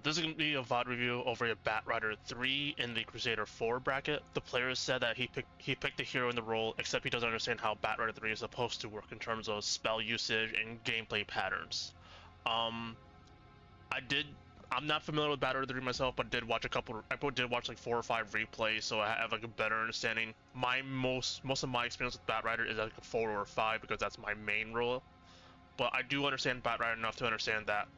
This is going to be a VOD review over a Batrider 3 in the Crusader 4 bracket. The player said that he picked the hero in the role, except he doesn't understand how Batrider 3 is supposed to work in terms of spell usage and gameplay patterns. I'm not familiar with Batrider 3 myself, but I did watch like 4 or 5 replays, so I have like a better understanding. Most of my experience with Batrider is like a 4 or 5 because that's my main role. But I do understand Batrider enough to understand that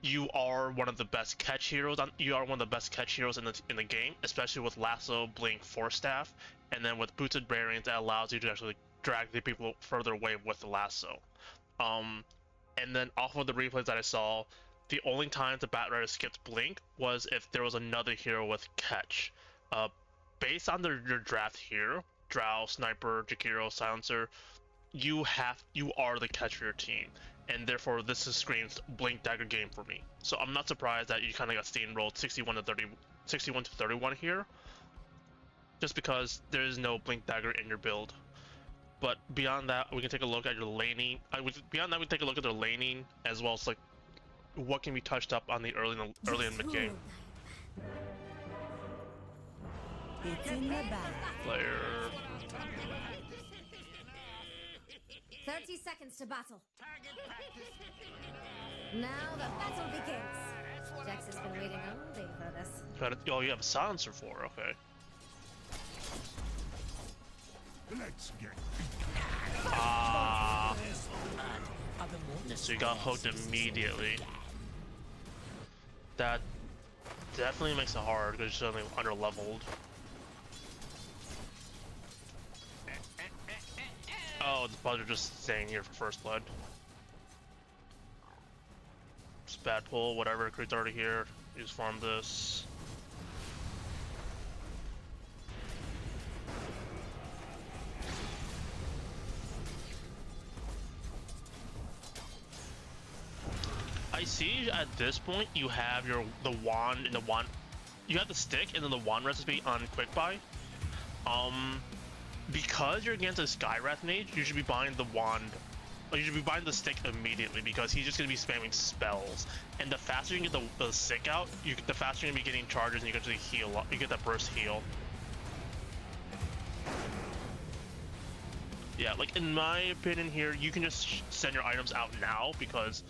you are one of the best catch heroes. You are one of the best catch heroes in the game, especially with Lasso, Blink, Force Staff, and then with Booted Bearings that allows you to actually drag the people further away with the Lasso. And then off of the replays that I saw, the only time the Batrider skipped Blink was if there was another hero with catch. Based on your draft here, Drow, Sniper, Jakiro, Silencer, you are the catch for your team, and therefore this screams Blink Dagger game for me. So I'm not surprised that you kind of got steamrolled 61 to 31 here, just because there is no Blink Dagger in your build. But beyond that, we can take a look at your laning. Beyond that, we can take a look at their laning as well as like what can be touched up on the early and mid game. Player. 30 seconds to battle. Now the battle begins. Jax has been waiting all day for this. Oh, you have a silencer for, okay. Let's get so you got hooked immediately. That definitely makes it hard because you're suddenly under-leveled. Oh, the buds are just staying here for first blood. Just bad pull, whatever. Creed's already here. You just farm this. I see at this point you have the wand and the wand. You have the stick and then the wand recipe on quick buy. Because you're against a Skywrath mage, you should be buying the wand. You should be buying the stick immediately because he's just gonna be spamming spells. And the faster you can get the stick out, the faster you're gonna be getting charges, and you can actually heal up. You get that burst heal. Yeah, like in my opinion here, you can just send your items out now because.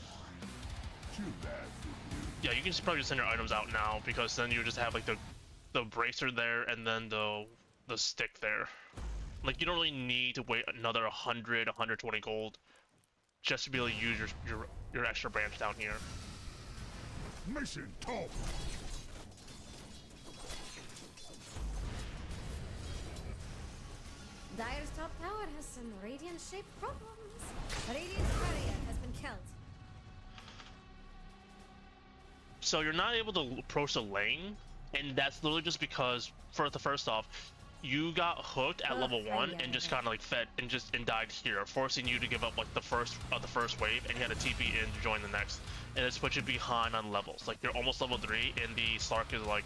Yeah, you can probably just send your items out now because then you just have like the bracer there and then the stick there. Like, you don't really need to wait another 100, 120 gold just to be able to use your extra branch down here. mission top. Dire's top tower has some radiant-shaped problems. Radiant's barrier has been killed. So you're not able to approach the lane, and that's literally just because, first off, you got hooked at level 1 and just kind of like fed and died here, forcing you to give up like the first wave, and you had to TP in to join the next, and it's put you behind on levels. Like you're almost level 3, and the Slark is like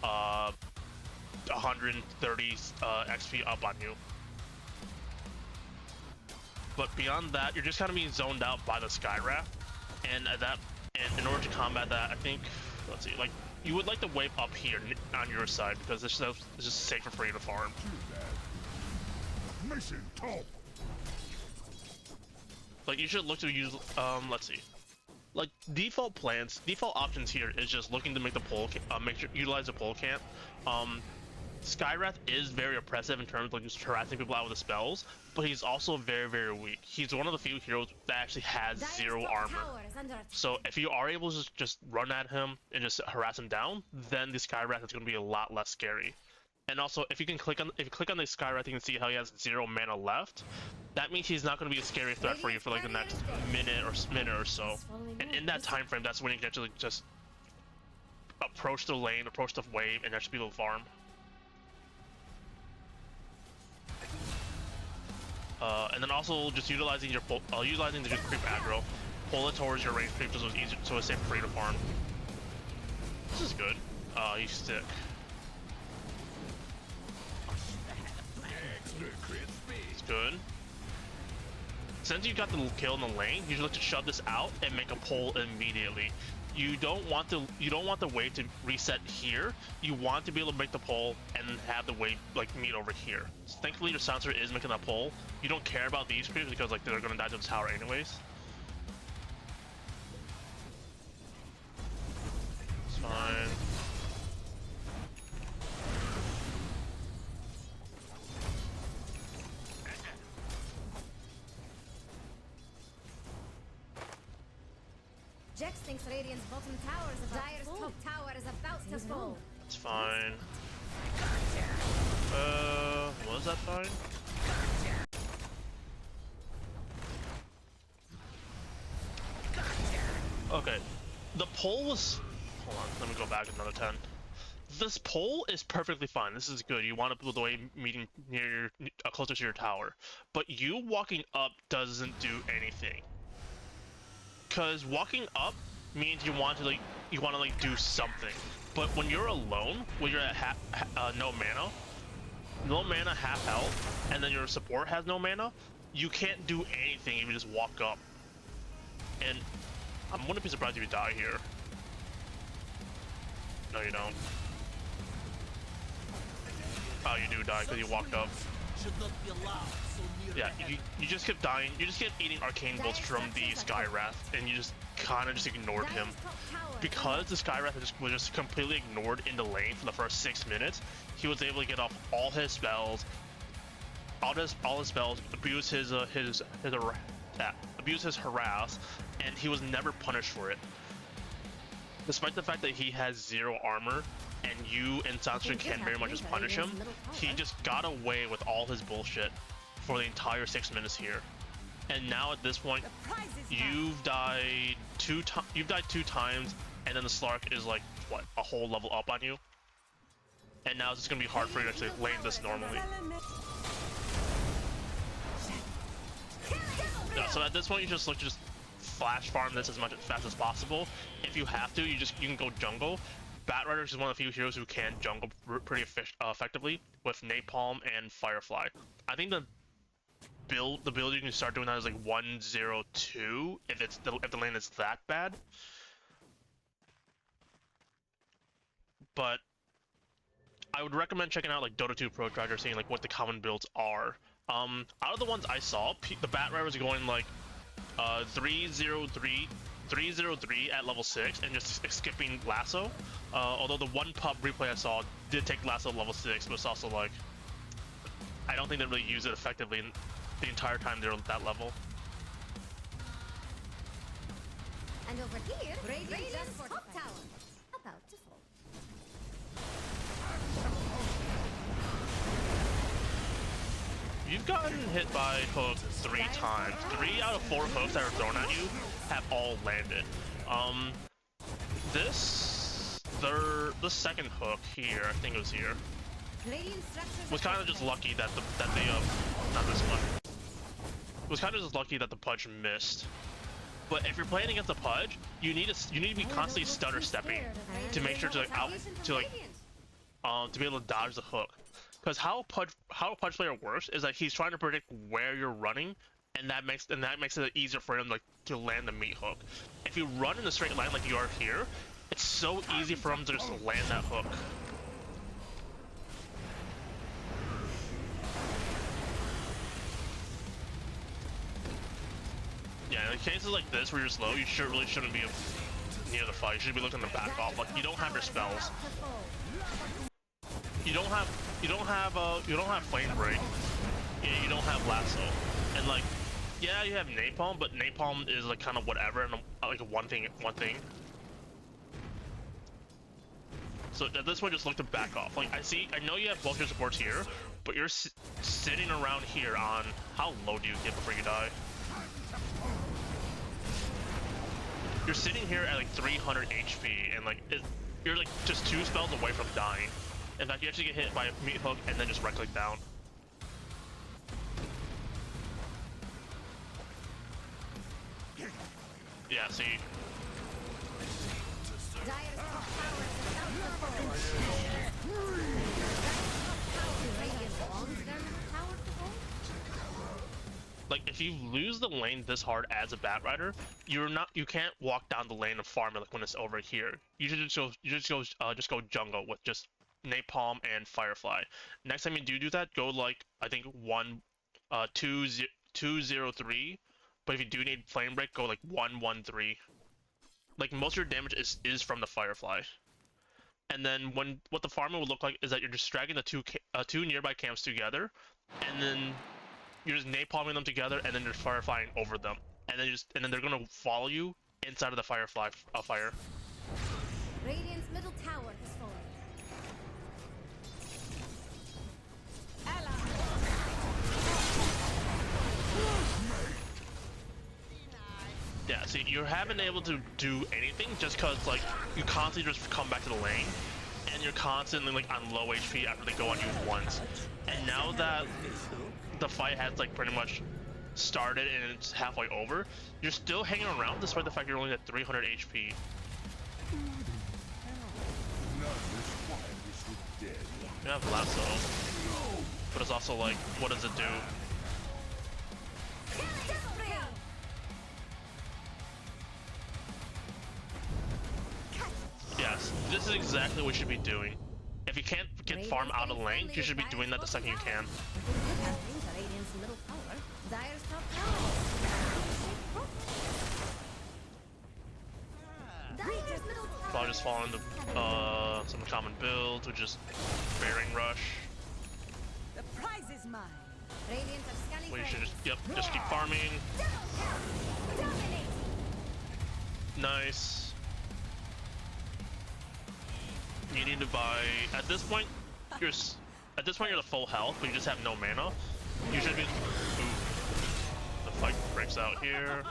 130 XP up on you. But beyond that, you're just kind of being zoned out by the Skywrath, and in order to combat that, I think, let's see, like, you would like to wave up here on your side because it's just safer for you to farm. Mission top. Like, you should look to use, let's see. Like, default options here is just looking to make the pole, utilize the pole camp. Skywrath is very oppressive in terms of like just harassing people out with the spells, but he's also very, very weak. He's one of the few heroes that actually has 0 armor. So if you are able to just run at him and just harass him down, then the Skywrath is going to be a lot less scary. And also, if you click on the Skywrath, you can see how he has 0 mana left. That means he's not going to be a scary threat for you for like the next minute or so. And in that time frame, that's when you can actually just approach the lane, approach the wave, and actually be able to farm. And then also just utilizing the creep aggro, pull it towards your range creep so it's easier, so it's safe for you to farm. This is good. You stick. It's good. Since you got the kill in the lane, you should look to shove this out and make a pull immediately. you don't want the wave to reset here. You want to be able to make the pull and have the wave like meet over here. So thankfully your silencer is making that pull. You don't care about these creeps because like they're gonna die to the tower anyways. It's fine. Jax thinks Radiant's bottom tower is about Dire's top tower is about to fall. It's fine. Was that fine? Okay. The poll was... Hold on, let me go back another 10. This poll is perfectly fine. This is good. You want to build the way meeting near your, closer to your tower. But you walking up doesn't do anything. Because walking up means you want to like do something. But when you're alone, when you're at no mana, half health, and then your support has no mana, you can't do anything if you just walk up. And I wouldn't be surprised if you die here. No, you don't. Oh, you do die because you walked up. Yeah, you just kept dying. You just kept eating arcane bolts from the Sky Wrath, and you just kind of just ignored him. Because the Sky Wrath was just completely ignored in the lane for the first 6 minutes, he was able to get off all his spells, abuse his harass, and he was never punished for it. Despite the fact that he has 0 armor, and you and Sansa can very much just punish him, he just got away with all his bullshit for the entire 6 minutes here. And now at this point, you've died 2 times, and then the Slark is like, what, a whole level up on you? And now it's just gonna be hard for you to actually lane this normally. Yeah, so at this point, you just look to just flash farm this as fast as possible. If you have to, you can go jungle. Batrider is one of the few heroes who can jungle pretty effectively with Napalm and Firefly. I think the build you can start doing that is like 1-0-2 if the lane is that bad. But I would recommend checking out like Dota 2 Protractor, seeing like what the common builds are. Out of the ones I saw, the Batrider was going like 3-0-3 at level 6 and just skipping Lasso. Although the one pub replay I saw did take Lasso level 6, but it's also like, I don't think they really use it effectively the entire time they're at that level. And over here, Radiant's top tower about to fall. You've gotten hit by hook 3 times. 3 out of 4 hooks that are thrown at you have all landed. The second hook here, I think it was here, was kind of just lucky that not this one. Was kind of just lucky that the Pudge missed. But if you're playing against a Pudge, you need to be constantly stutter stepping to make sure to be able to dodge the hook. Because how a Pudge player works is that he's trying to predict where you're running, and that makes it easier for him to land the meat hook. If you run in a straight line like you are here, it's so easy for him to just land that hook. Yeah, in cases like this where you're slow, you really shouldn't be near the fight. You should be looking to back off. Like, you don't have your spells. You don't have flame break. You don't have lasso. And like, yeah, you have napalm, but napalm is like kind of whatever, and like one thing. So at this point, just look to back off. Like, I know you have both your supports here, but you're sitting around here on how low do you get before you die? You're sitting here at like 300 HP, and like you're like just 2 spells away from dying. In fact, you actually get hit by a meat hook and then just right click down. Yeah, see. like if you lose the lane this hard as a Batrider, you can't walk down the lane and farm it like when it's over here. You should just go jungle with just Napalm and Firefly. Next time you do that, go like I think 203. But if you do need Flame Break, go like 113. Like most of your damage is from the Firefly. And then what the farming would look like is that you're just dragging the two nearby camps together, and then you're just napalming them together, and then you're fireflying over them, and then they're gonna follow you inside of the Firefly fire. Radiant's middle tower has fallen. Yeah, see, you haven't been able to do anything just because, like, you constantly just come back to the lane, and you're constantly, like, on low HP after they go on you once. And now that the fight has, like, pretty much started and it's halfway over, you're still hanging around despite the fact you're only at 300 HP. You have Lasso, but it's also, like, what does it do? Yes, this is exactly what you should be doing. If you can't get farm out of the lane, you should be doing that the second you can. Probably just fall into some common builds, which is Bearing Rush. The prize is mine. Well, you should just keep farming. Nice. You need to buy at this point you're at the full health, but you just have no mana. You should be. Ooh. The fight breaks out here.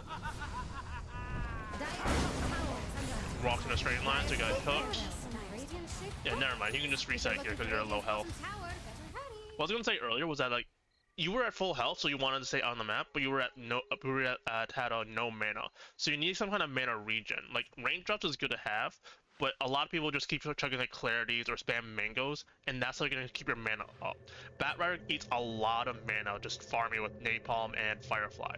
Walk in a straight line, so you got hooked. Yeah, never mind. You can just reset here because you're at low health. What I was gonna say earlier was that like you were at full health, so you wanted to stay on the map, but you were at no mana. So you need some kind of mana regen. Like range drops is good to have, but a lot of people just keep chugging like clarities or spam mangoes, and that's how you're gonna keep your mana up. Batrider eats a lot of mana just farming with Napalm and Firefly.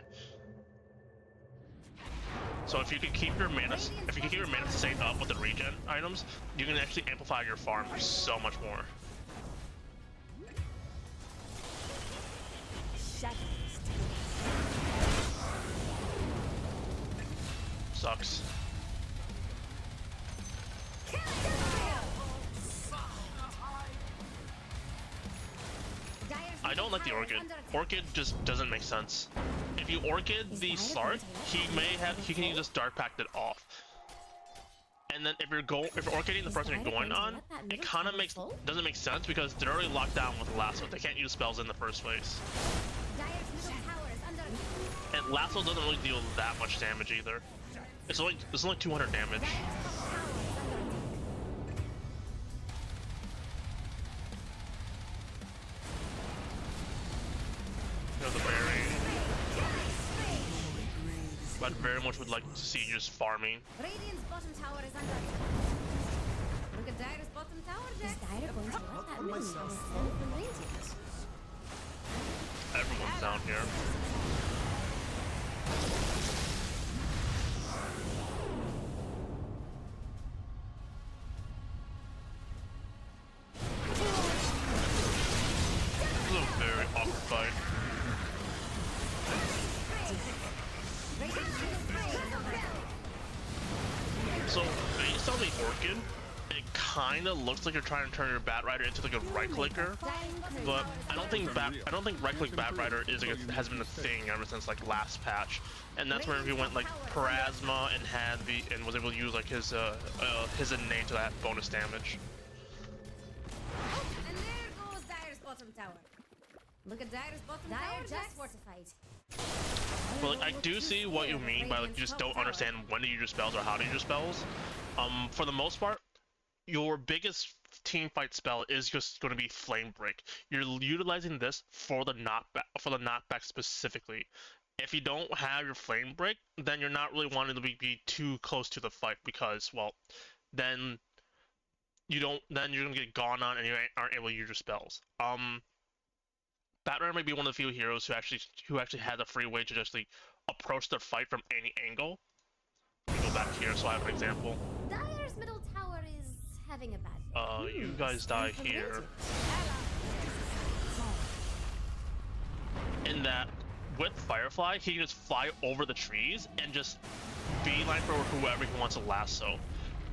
So if you can keep your mana, staying up with the regen items, you can actually amplify your farm so much more. Sucks. I don't like the Orchid. Orchid just doesn't make sense. If you Orchid the Slark, he can just Dark Pact it off. And then if you're Orchiding the person you're going on, it kind of doesn't make sense because they're already locked down with Lasso. They can't use spells in the first place. And Lasso doesn't really deal that much damage either. It's only 200 damage. The Bearing. But very much would like to see you just farming. Radiant's bottom tower is under attack. Look at Dire's bottom tower, Jack. Is Dire going to let that minion extend from Radiant? Everyone's down here. This is a very awkward fight. So, based on the Orchid, it kind of looks like you're trying to turn your Batrider into like a right clicker, but I don't think right click Batrider has been a thing ever since like last patch, and that's where he went like Parasma and was able to use like his innate to that bonus damage. And there goes Dire's bottom tower. Look at Dire's bottom tower, just fortified. But like, I do see what you mean by like you just don't understand when to use your spells or how to use your spells. For the most part, your biggest team fight spell is just going to be Flame Break. You're utilizing this for the knockback specifically. If you don't have your Flame Break, then you're not really wanting to be too close to the fight because, well, then you're gonna get gone on and you aren't able to use your spells. Batrider may be one of the few heroes who actually had the free way to just like approach the fight from any angle. Let me go back here so I have an example. Dyer's middle tower is having a bad day. You guys die here. In that, with Firefly, he can just fly over the trees and just beeline for whoever he wants to lasso.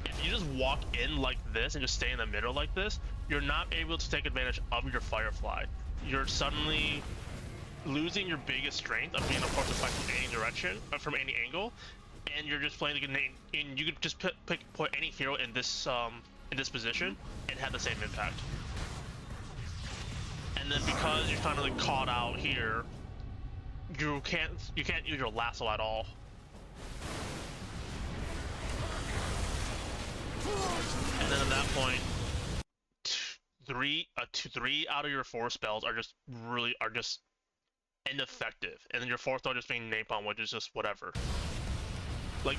If you just walk in like this and just stay in the middle like this, you're not able to take advantage of your Firefly. You're suddenly losing your biggest strength of being approached the fight from any direction, or from any angle, and you're just playing the game. And you could just put any hero in this position and have the same impact. And then because you're kind of like caught out here, you can't use your lasso at all. And then at that point, three out of your 4 spells are just ineffective, and then your 4th one just being napalm, which is just whatever. Like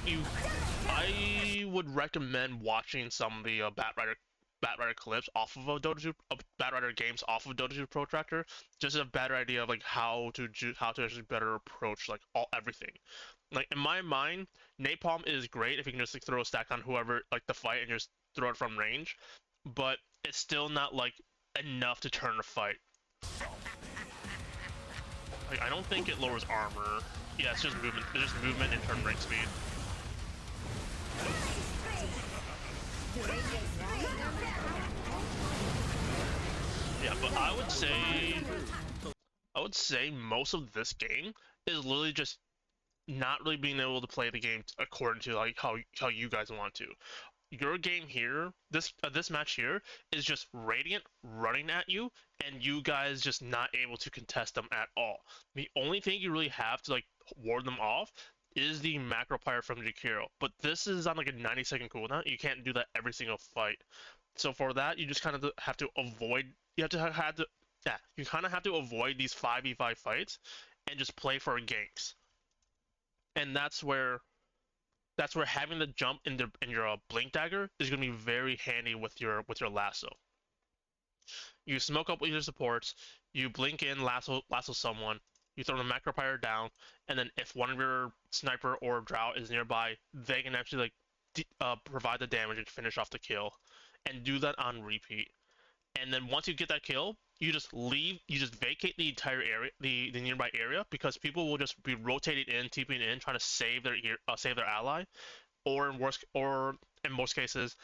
I would recommend watching some of the Batrider clips off of a Dota 2, Batrider games off of Dota 2 Protractor, just a better idea of like how to actually better approach like everything. Like in my mind, napalm is great if you can just like throw a stack on whoever like the fight and just throw it from range, but it's still not like enough to turn a fight. Like I don't think it lowers armor. Yeah, it's just movement. It's just movement and turn rank speed. Yeah, but I would say most of this game is literally just not really being able to play the game according to like how you guys want to. Your game here, this match here, is just Radiant running at you, and you guys just not able to contest them at all. The only thing you really have to like ward them off is the macro pyre from Jakiro, but this is on like a 90-second cooldown. You can't do that every single fight. So for that, you just kind of have to avoid. You kind of have to avoid these 5v5 fights and just play for ganks. And that's where having the jump in your blink dagger is going to be very handy with your lasso. You smoke up with your supports, you blink in, lasso someone, you throw the macro pyre down, and then if one of your sniper or drow is nearby, they can actually like provide the damage and finish off the kill, and do that on repeat. And then once you get that kill, you just leave. You just vacate the entire area, the nearby area, because people will just be rotating in, TPing in, trying to save their ally, or in most cases,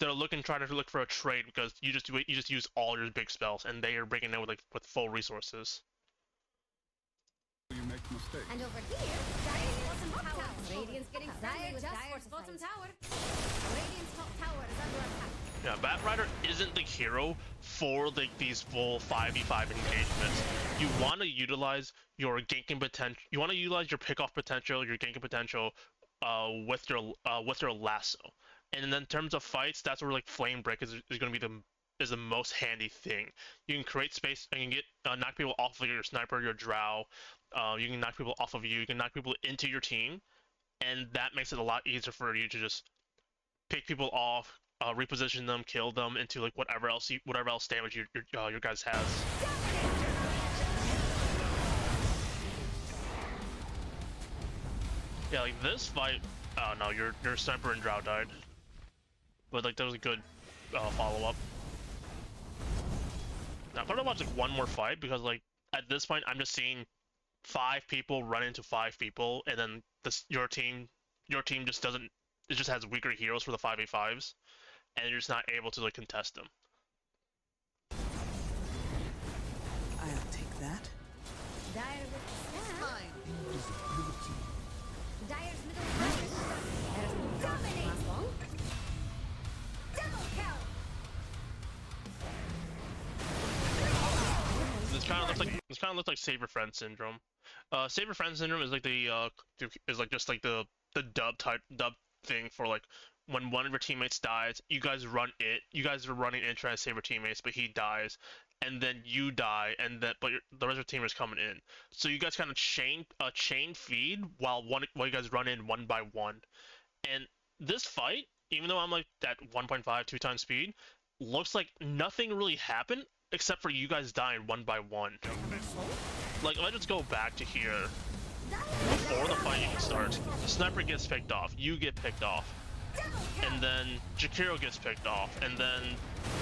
they're trying to look for a trade because you just use all your big spells, and they are breaking in with full resources. You make mistakes. And over here, Dyer's bottom tower. Radiant's getting friendly with Dyer's bottom tower. Radiant's top tower is under attack. Yeah, Batrider isn't the hero for like these full 5v5 engagements. You want to utilize your ganking potential. You want to utilize your pickoff potential, your ganking potential, with your lasso. And then in terms of fights, that's where like flame break is going to be the most handy thing. You can create space and you can get knock people off of your sniper, your drow. You can knock people off of you. You can knock people into your team, and that makes it a lot easier for you to just pick people off, reposition them, kill them into like whatever else damage your guys has. Yeah, like this fight. Oh no, your sniper and drow died, but like that was a good follow up. Now I'm gonna watch like one more fight because like at this point I'm just seeing 5 people run into 5 people, and then your team just doesn't. It just has weaker heroes for the 5v5s, and you're just not able to like contest them. I'll take that. Dyer with the snap. Fine. Dyer's middle tower. Dominate. Last long. Double kill. This kind of looks like Save Your Friend syndrome. Save Your Friend syndrome is like just like the dub thing for like when one of your teammates dies, you guys are running in trying to save your teammates, but he dies, and then you die, and the rest of your team is coming in. So you guys kind of chain feed while you guys run in one by one. And this fight, even though I'm like at 1.5, 2 times speed, looks like nothing really happened except for you guys dying one by one. Like, let's just go back to here. Before the fight even starts, the sniper gets picked off, you get picked off, and then Jakiro gets picked off, and then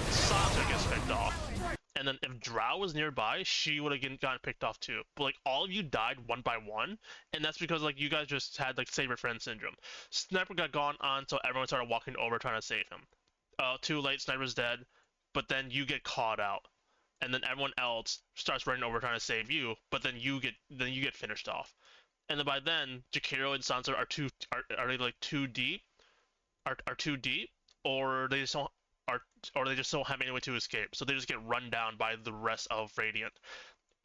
Sansa gets picked off. And then if Drow was nearby, she would have gotten picked off too. But like all of you died one by one, and that's because like you guys just had like save your friend syndrome. Sniper got gone on, so everyone started walking over trying to save him. Too late, Sniper's dead, but then you get caught out, and then everyone else starts running over trying to save you, but then you get finished off. And then by then, Jakiro and Sansa are they like too deep? Are too deep, or they just don't have any way to escape, so they just get run down by the rest of Radiant.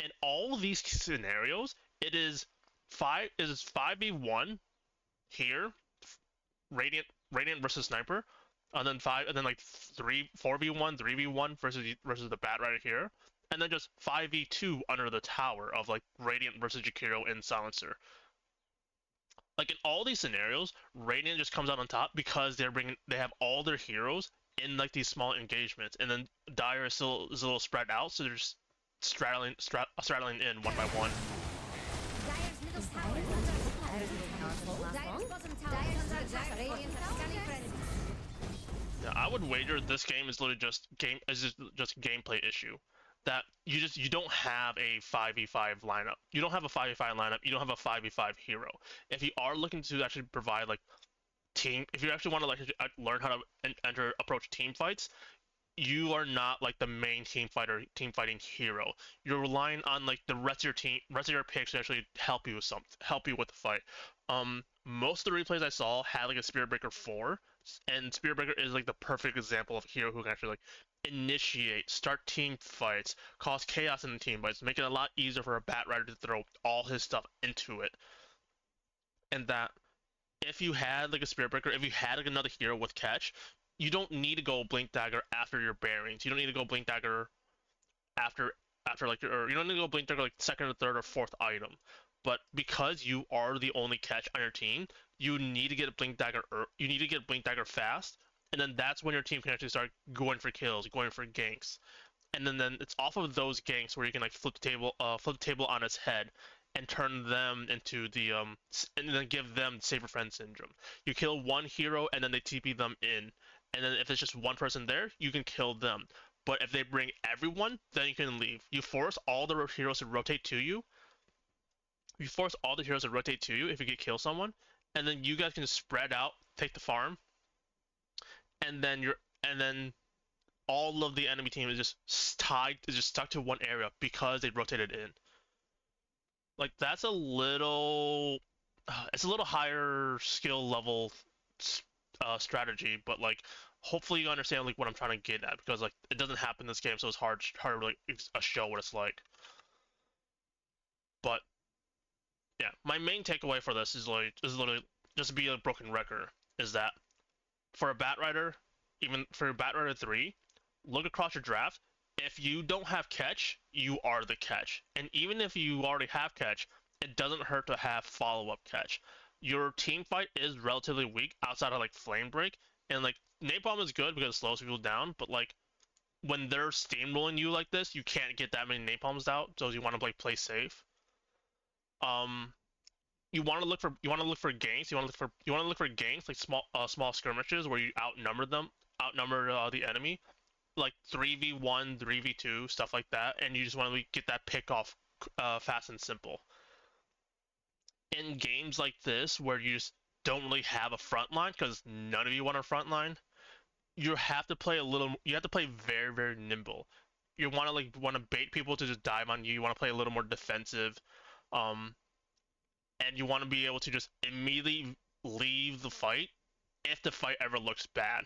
In all these scenarios, it is 5v1 here, Radiant versus Sniper, and then 4v1, 3v1 versus the Batrider here, and then just 5v2 under the tower of like Radiant versus Jakiro and Silencer. Like in all these scenarios, Radiant just comes out on top because they have all their heroes in like these small engagements, and then Dire is a little spread out, so they're just straddling in one by one. Yeah, I would wager this game is literally just gameplay issue. That you don't have a 5v5 lineup. You don't have a 5v5 lineup. You don't have a 5v5 hero. If you are looking to actually provide like if you actually want to like learn how to approach team fights, you are not like the main team fighting hero. You're relying on like the rest of your picks to actually help you with the fight. Most of the replays I saw had like a Spirit Breaker 4, and Spirit Breaker is like the perfect example of a hero who can actually like start team fights, cause chaos in the team fights, make it a lot easier for a Batrider to throw all his stuff into it. And that if you had like a Spirit Breaker, if you had like another hero with catch, you don't need to go Blink Dagger after your bearings. You don't need to go Blink Dagger after like you don't need to go Blink Dagger like second or third or fourth item. But because you are the only catch on your team, you need to get Blink Dagger. You need to get Blink Dagger fast, and then that's when your team can actually start going for kills, going for ganks. And then it's off of those ganks where you can like flip the table on its head and turn them into the and then give them Save Your Friend syndrome. You kill one hero and then they TP them in, and then if it's just one person there, you can kill them. But if they bring everyone, then you can leave. You force all the heroes to rotate to you. You force all the heroes to rotate to you if you kill someone, and then you guys can spread out, take the farm, and then all of the enemy team is just stuck to one area because they rotated in. Like that's a little higher skill level strategy, but like hopefully you understand like what I'm trying to get at, because like it doesn't happen in this game, so it's hard to really show what it's like. But yeah, my main takeaway for this is literally just to be a broken record, is that for a Batrider, even for Batrider 3, look across your draft. If you don't have catch, you are the catch. And even if you already have catch, it doesn't hurt to have follow-up catch. Your team fight is relatively weak outside of like Flame Break, and like Napalm is good because it slows people down, but like when they're steamrolling you like this, you can't get that many Napalms out, so you want to like play safe. You want to look for ganks. You want to look for ganks like small skirmishes where you outnumber the enemy, like 3v1, 3v2, stuff like that, and you just want to get that pick off fast and simple. In games like this where you just don't really have a front line because none of you want a front line, you have to play very, very nimble. You want to bait people to just dive on you. You want to play a little more defensive. And you want to be able to just immediately leave the fight if the fight ever looks bad.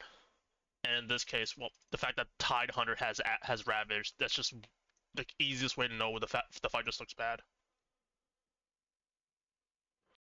And in this case, well, the fact that Tide Hunter has Ravage, that's just the easiest way to know when the fight just looks bad.